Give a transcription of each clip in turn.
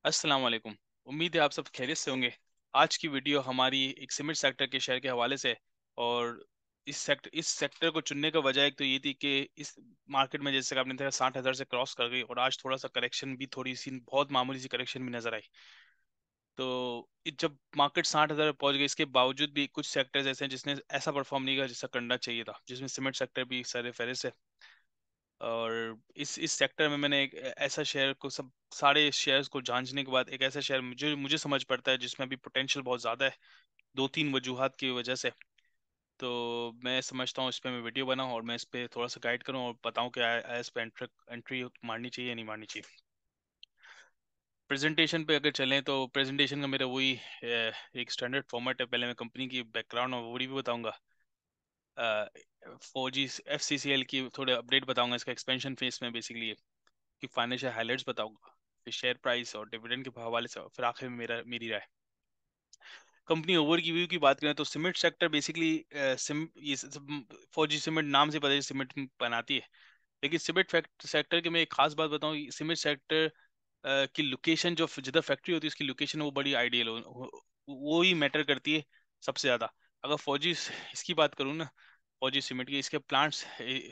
अस्सलाम वालेकुम। उम्मीद है आप सब खैरियत से होंगे। आज की वीडियो हमारी एक सीमेंट सेक्टर के शेयर के हवाले से है। और इस सेक्टर को चुनने का वजह एक तो ये थी कि इस मार्केट में जैसे कि आपने देखा 60,000 से क्रॉस कर गई और आज थोड़ा सा करेक्शन भी थोड़ी सी बहुत मामूली सी करेक्शन भी नजर आई। तो जब मार्केट 60,000 पहुंच गई इसके बावजूद भी कुछ सेक्टर्स ऐसे हैं जिसने ऐसा परफॉर्म नहीं किया जैसा करना चाहिए था, जिसमें सीमेंट सेक्टर भी सर फहरिस्त है। और इस सेक्टर में मैंने एक ऐसा शेयर को सब सारे शेयर्स को जांचने के बाद एक ऐसा शेयर मुझे मुझे समझ पड़ता है जिसमें अभी पोटेंशियल बहुत ज़्यादा है, दो तीन वजूहात की वजह से। तो मैं समझता हूँ इस पे मैं वीडियो बनाऊँ और मैं इस पे थोड़ा सा गाइड करूँ और बताऊँ कि इस पे एंट्री मारनी चाहिए या नहीं मारनी चाहिए। प्रेजेंटेशन पे अगर चलें तो प्रेजेंटेशन का मेरा वही एक स्टैंडर्ड फॉर्मेट है। पहले मैं कंपनी की बैकग्राउंड और वो भी बताऊंगा। 4G FCCL की थोड़े अपडेट बताऊंगा, इसका एक्सपेंशन फेस में बेसिकली की फाइनेंशियल हाइलाइट्स बताऊंगा, फिर शेयर प्राइस और डिविडेंड के हवाले से, फिर आखिर में मेरी राय। कंपनी ओवर की व्यू की बात करें तो सीमेंट सेक्टर बेसिकली सिम ये 4G सीमेंट नाम से पता है सीमेंट बनाती है। लेकिन सीमेंट सेक्टर की मैं एक खास बात बताऊं, सीमेंट सेक्टर की लोकेशन, जो जिधर फैक्ट्री होती है उसकी लोकेशन वो बड़ी आइडियल वो ही मैटर करती है सबसे ज्यादा। अगर 4G इसकी बात करूँ ना, 4G सीमेंट की इसके प्लांट्स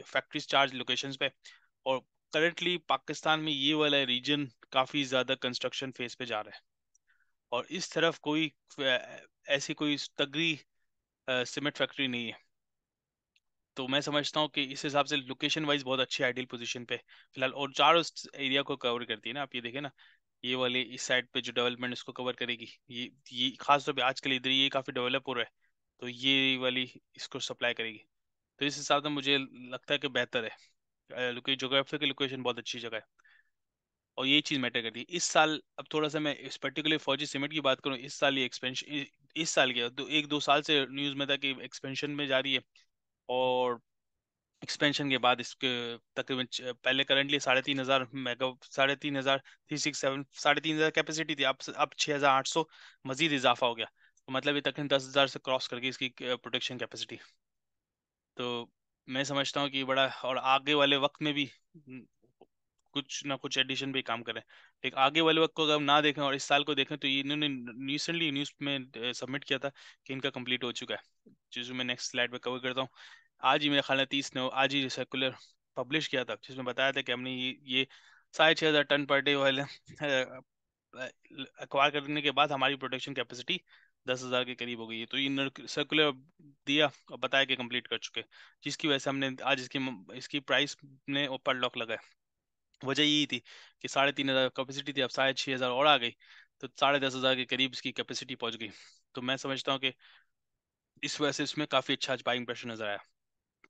फैक्ट्रीज चार्ज लोकेशंस पे। और करंटली पाकिस्तान में ये वाला रीजन काफी ज्यादा कंस्ट्रक्शन फेज पे जा रहा है और इस तरफ कोई ऐसी कोई तगड़ी सीमेंट फैक्ट्री नहीं है। तो मैं समझता हूँ कि इस हिसाब से लोकेशन वाइज बहुत अच्छी आइडियल पोजीशन पे फिलहाल, और चारों एरिया को कवर करती है ना। आप ये देखें ना, ये वाली इस साइड पे जो डेवलपमेंट इसको कवर करेगी, ये खास तौर पे आजकल इधर ये काफी डेवलप हो रहा है, तो ये वाली इसको सप्लाई करेगी। तो इस हिसाब से मुझे लगता है कि बेहतर है, क्योंकि जोग्राफिकल लोकेशन बहुत अच्छी जगह है और यही चीज मैटर करती है इस साल। अब थोड़ा सा मैं इस पर्टिकुलर 4G सीमेंट की बात करूँ, इस साल ये एक्सपेंशन, इस साल के एक दो साल से न्यूज में था कि एक्सपेंशन में जा रही है। और एक्सपेंशन के बाद इसके तकरीबन पहले करंटली 3,500 मेगा, 3,500, 367, 3,500 कैपेसिटी थी। अब 6,800 मजीद इजाफा हो गया, तो मतलब ये तकरीबन 10,000 से क्रॉस कर गई इसकी प्रोडक्शन कैपेसिटी। तो मैं समझता हूँ कि बड़ा, और आगे वाले वक्त में भी कुछ ना कुछ एडिशन पे काम करें। लेकिन आगे वाले वक्त को अगर हम ना देखें और इस साल को देखें तो ये इन्होंने रिसेंटली न्यूज में सबमिट किया था कि इनका कंप्लीट हो चुका है, जिसको मैं नेक्स्ट स्लाइड पे कवर करता हूँ। आज ही मेरे ख्याल है 30 नवंबर, आज ही सर्कुलर पब्लिश किया था जिसमें बताया था कि हमने ये 6,500 टन पर डे वाले एक्वायर करने के बाद हमारी प्रोडक्शन कैपेसिटी 10,000 के करीब हो गई है। तो ये सर्कुलर दिया और बताया कि कंप्लीट कर चुके, जिसकी वजह से हमने आज इसकी इसकी प्राइस ने ऊपर लॉक लगाया। वजह यही थी कि 3,500 कैपेसिटी थी, अब 6,500 और आ गई, तो 10,500 के करीब इसकी कैपेसिटी पहुंच गई। तो मैं समझता हूँ कि इस वजह से इसमें काफी अच्छा आज बाइंग प्रेशर नजर आया।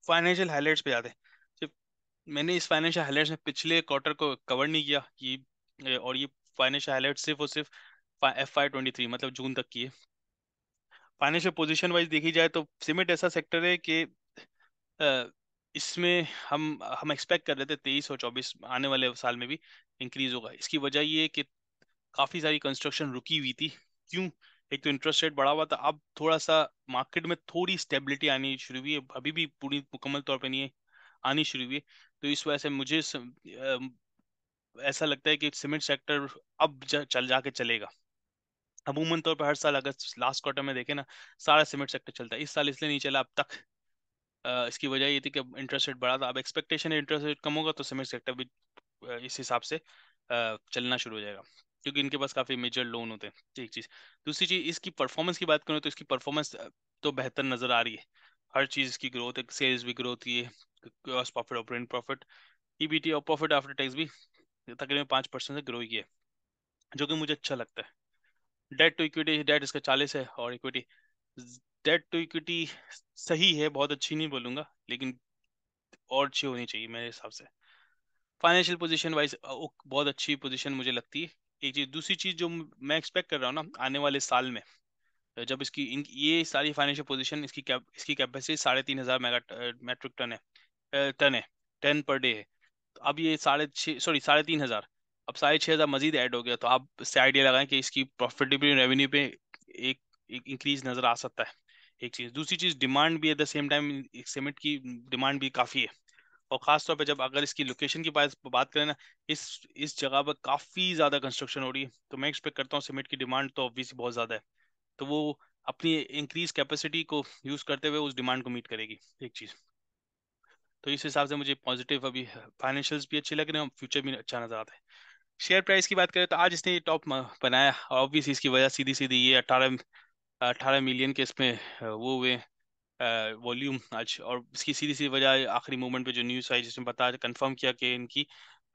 फाइनेंशियल हाइलाइट्स पे आते हैं। सिर्फ मैंने इस फाइनेंशियल हाइलाइट्स में पिछले क्वार्टर को कवर नहीं किया और ये फाइनेंशियल हाइलाइट्स सिर्फ और सिर्फ FY23 मतलब जून तक की है। फाइनेंशियल पोजीशन वाइज देखी जाए तो सीमेंट ऐसा सेक्टर है कि अ, इसमें हम एक्सपेक्ट कर रहे थे 23 और 24 आने वाले साल में भी इंक्रीज होगा। इसकी वजह ये है कि काफी सारी कंस्ट्रक्शन रुकी हुई थी। क्यों? एक तो इंटरेस्ट रेट बढ़ा हुआ था, अब थोड़ा सा मार्केट में थोड़ी स्टेबिलिटी आनी शुरू हुई है, अभी भी पूरी मुकम्मल तौर पे नहीं है, आनी शुरू हुई है। तो इस वजह से मुझे ऐसा लगता है कि सीमेंट सेक्टर अब चल जाके चलेगा। अमूमन तौर पर हर साल अगर लास्ट क्वार्टर में देखें ना, सारा सीमेंट सेक्टर चलता है। इस साल इसलिए नहीं चला अब तक, इसकी वजह ये थी कि इंटरेस्ट रेट बढ़ा था। अब एक्सपेक्टेशन है इंटरेस्ट रेट कम होगा तो सीमेंट सेक्टर भी इस हिसाब से चलना शुरू हो जाएगा, क्योंकि इनके पास काफी मेजर लोन होते हैं। एक चीज, दूसरी चीज इसकी परफॉर्मेंस की बात करूँ तो इसकी परफॉर्मेंस तो बेहतर नजर आ रही है। हर चीज की ग्रोथ है, सेल्स भी ग्रोथ की है, gross profit, operating profit, EBT और प्रॉफिट आफ्टर टैक्स भी तकरीबन 5% से ग्रो ही है, जो कि मुझे अच्छा लगता है। डेट टू इक्विटी, डेट इसका 40 है और इक्विटी, डेट टू इक्विटी सही है, बहुत अच्छी नहीं बोलूंगा, लेकिन और अच्छी होनी चाहिए मेरे हिसाब से। फाइनेंशियल पोजीशन वाइज बहुत अच्छी पोजीशन मुझे लगती है। एक चीज, दूसरी चीज जो मैं एक्सपेक्ट कर रहा हूँ ना आने वाले साल में, जब ये सारी फाइनेंशियल पोजीशन, इसकी कैपेसिटी 3,500 मैट्रिक टन है, टन है, टन पर डे है। तो अब ये 3,500, अब 6,500 मजीद ऐड हो गया, तो आप इससे आइडिया लगाएं कि इसकी प्रॉफिटेबिलिटी रेवेन्यू पे एक, एक इंक्रीज नजर आ सकता है। एक चीज, दूसरी चीज डिमांड भी at the same time, cement की डिमांड भी काफी है। और खास तौर पे जब अगर इसकी लोकेशन की बात करें ना, इस जगह पर काफी ज्यादा कंस्ट्रक्शन हो रही है, तो मैं एक्सपेक्ट करता हूँ सीमेंट की डिमांड तो ऑब्वियसली बहुत ज्यादा है। तो वो अपनी इंक्रीज कैपेसिटी को यूज करते हुए उस डिमांड को मीट करेगी, एक चीज। तो इस हिसाब से मुझे पॉजिटिव अभी फाइनेंशियल्स भी अच्छे लग रहे हैं, फ्यूचर भी अच्छा नजर आता है। शेयर प्राइस की बात करें तो आज इसने ये टॉप बनाया, ऑब्वियसली इसकी वजह सीधी सीधी ये 18 मिलियन के इसमें वो हुए वॉल्यूम आज। और इसकी सीधी सी वजह आखिरी मूवमेंट पे जो न्यूज़ आई जिसमें बताया कंफर्म किया कि इनकी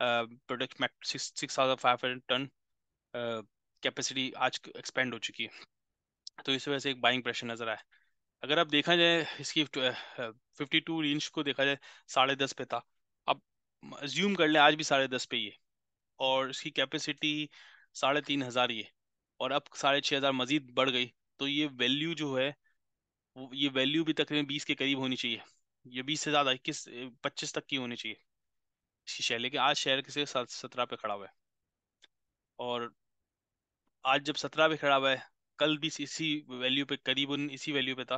प्रोडक्ट 6,500 टन कैपेसिटी आज एक्सपेंड हो चुकी है। तो इस वजह से एक बाइंग प्रेशर नजर आया। अगर आप देखा जाए इसकी 52 इंच को देखा जाए 10.5 पे था, अब अज्यूम कर लें आज भी 10.5 पे ही है, और इसकी कैपेसिटी 3,500 ही है, और अब 6,500 मजीद बढ़ गई, तो ये वैल्यू जो है ये वैल्यू भी तकरीबन 20 के करीब होनी चाहिए। ये 20 से ज्यादा 21 25 तक की होनी चाहिए इसी शेयर, लेकिन आज शेयर किसी 17 पे खड़ा हुआ है। और आज जब 17 पे खड़ा हुआ है, कल भी इसी वैल्यू पे करीबन इसी वैल्यू पे था,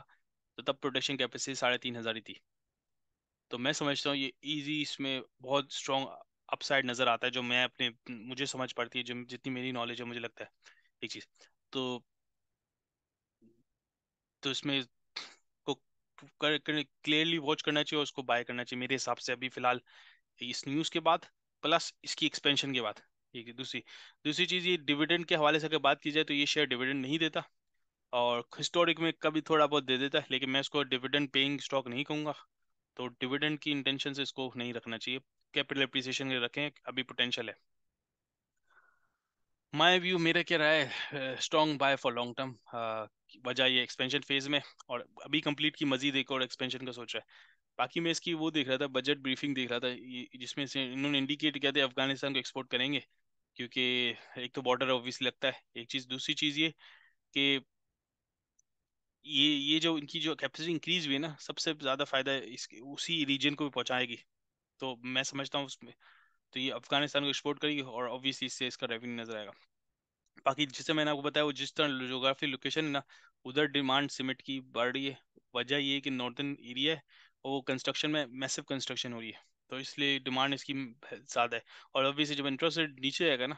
तो तब प्रोडक्शन कैपेसिटी 3,500 ही थी। तो मैं समझता हूँ ये इजी इसमें बहुत स्ट्रॉन्ग अपसाइड नजर आता है, जो मैं अपने मुझे समझ पड़ती है, जो जितनी मेरी नॉलेज है मुझे लगता है एक चीज। तो तो इसमें को क्लियरली वॉच करना चाहिए और उसको बाय करना चाहिए मेरे हिसाब से अभी फिलहाल, इस न्यूज़ के बाद, प्लस इसकी एक्सपेंशन के बाद। ठीक है, दूसरी दूसरी चीज़, ये डिविडेंड के हवाले से अगर बात की जाए तो ये शेयर डिविडेंड नहीं देता, और हिस्टोरिक में कभी थोड़ा बहुत दे देता है, लेकिन मैं इसको डिविडेंड पेइंग स्टॉक नहीं कहूँगा। तो डिविडेंड की इंटेंशन से इसको नहीं रखना चाहिए, कैपिटल एप्रिसिएशन के रखें, अभी पोटेंशियल है। माय व्यू मेरा क्या रहा है, strong bye for long term. वजह ये एक्सपेंशन फेज में, और अभी कंप्लीट की मजीद एक और एक्सपेंशन का सोच रहा है। बाकी मैं इसकी वो देख रहा था, बजट ब्रीफिंग देख रहा था, जिसमें से इन्होंने इंडिकेट किया था अफगानिस्तान को एक्सपोर्ट करेंगे, क्योंकि एक तो बॉर्डर ऑब्वियसली लगता है, एक चीज़। दूसरी चीज़ ये कि ये जो इनकी जो कैपेसिटी इंक्रीज हुई है ना, सबसे ज़्यादा फायदा इसके उसी रीजन को भी पहुंचाएगी। तो मैं समझता हूँ उसमें, तो ये अफगानिस्तान को एक्सपोर्ट करेगी, और ऑब्वियसली इससे इसका रेवेन्यू नजर आएगा। बाकी जैसे मैंने आपको बताया, वो जिस तरह जोग्राफी लोकेशन है ना, उधर डिमांड सीमेंट की बढ़ रही है। वजह ये है कि नॉर्दर्न एरिया है, और वो कंस्ट्रक्शन में मैसिव कंस्ट्रक्शन हो रही है, तो इसलिए डिमांड इसकी ज़्यादा है। और ऑब्वियसली जब इंटरेस्ट रेट नीचे आएगा ना,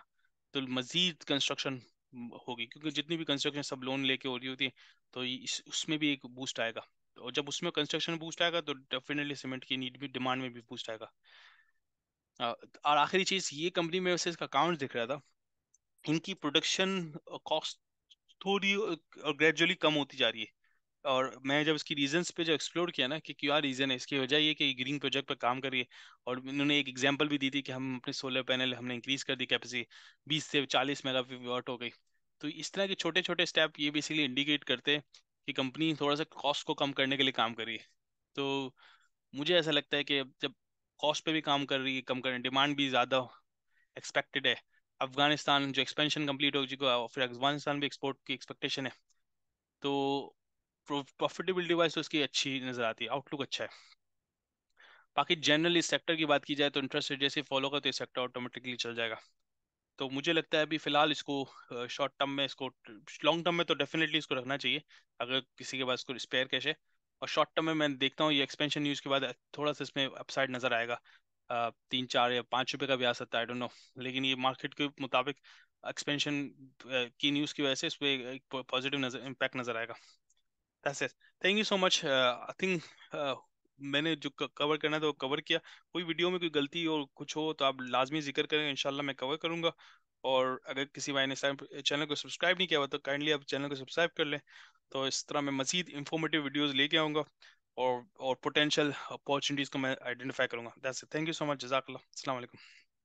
तो मजीद कंस्ट्रक्शन होगी, क्योंकि जितनी भी कंस्ट्रक्शन सब लोन लेके हो रही होती है, तो उसमें भी एक बूस्ट आएगा। और जब उसमें कंस्ट्रक्शन बूस्ट आएगा, तो डेफिनेटली सीमेंट की नीड भी, डिमांड में भी बूस्ट आएगा। और आखिरी चीज़, ये कंपनी में वैसे इसका अकाउंट दिख रहा था, इनकी प्रोडक्शन कॉस्ट थोड़ी ग्रेजुअली कम होती जा रही है। और मैं जब इसकी रीजंस पे जो एक्सप्लोर किया ना कि क्या रीजन है, इसकी वजह ये कि ग्रीन प्रोजेक्ट पर काम कर रही है। और इन्होंने एक एग्जांपल भी दी थी कि हम अपने सोलर पैनल हमने इंक्रीज कर दी कैपेसिटी, 20 से 40 मेगावाट हो गई। तो इस तरह के छोटे छोटे स्टेप ये बेसिकली इंडिकेट करते हैं कि कंपनी थोड़ा सा कॉस्ट को कम करने के लिए काम कर रही है। तो मुझे ऐसा लगता है कि जब कॉस्ट पे भी काम कर रही है, कम करने, डिमांड भी ज़्यादा एक्सपेक्टेड है, अफगानिस्तान जो एक्सपेंशन कंप्लीट हो चुका है, और फिर अफगानिस्तान भी एक्सपोर्ट की एक्सपेक्टेशन है, तो प्रॉफिटेबिलिटी वाइज तो इसकी अच्छी नजर आती है, आउटलुक अच्छा है। बाकी जनरल इस सेक्टर की बात की जाए तो इंटरेस्ट रेट जैसे फॉलो करते ये सेक्टर ऑटोमेटिकली चल जाएगा। तो मुझे लगता है अभी फिलहाल इसको शॉर्ट टर्म में इसको, लॉन्ग टर्म में तो डेफिनेटली इसको रखना चाहिए अगर किसी के पास कोई स्पेयर कैश है। और शॉर्ट टर्म में मैं देखता हूँ ये एक्सपेंशन न्यूज़ के बाद थोड़ा सा इसमें अपसाइड नजर आएगा, 3 4 या 5 रुपए का भी आ सकता है, आई डोंट नो। लेकिन ये मार्केट के मुताबिक एक्सपेंशन की न्यूज़ की वजह से इस पर एक पॉजिटिव नजर इम्पैक्ट नजर आएगा। That's it. Thank you so much. I think मैंने जो कवर करना था वो कवर किया। कोई वीडियो में कोई गलती और कुछ हो तो आप लाजमी जिक्र करें, इंशाल्लाह मैं कवर करूंगा। और अगर किसी भाई ने चैनल को सब्सक्राइब नहीं किया हुआ तो काइंडली आप चैनल को सब्सक्राइब कर लें। तो इस तरह मैं मजीद इंफॉर्मेटिव वीडियोस लेके आऊँगा, और पोटेंशियल अपॉर्चुनिटीज़ को मैं आइडेंटिफाई करूंगा। That's it, thank you so much, जज़ाकल्लाह, अस्सलाम वालेकुम।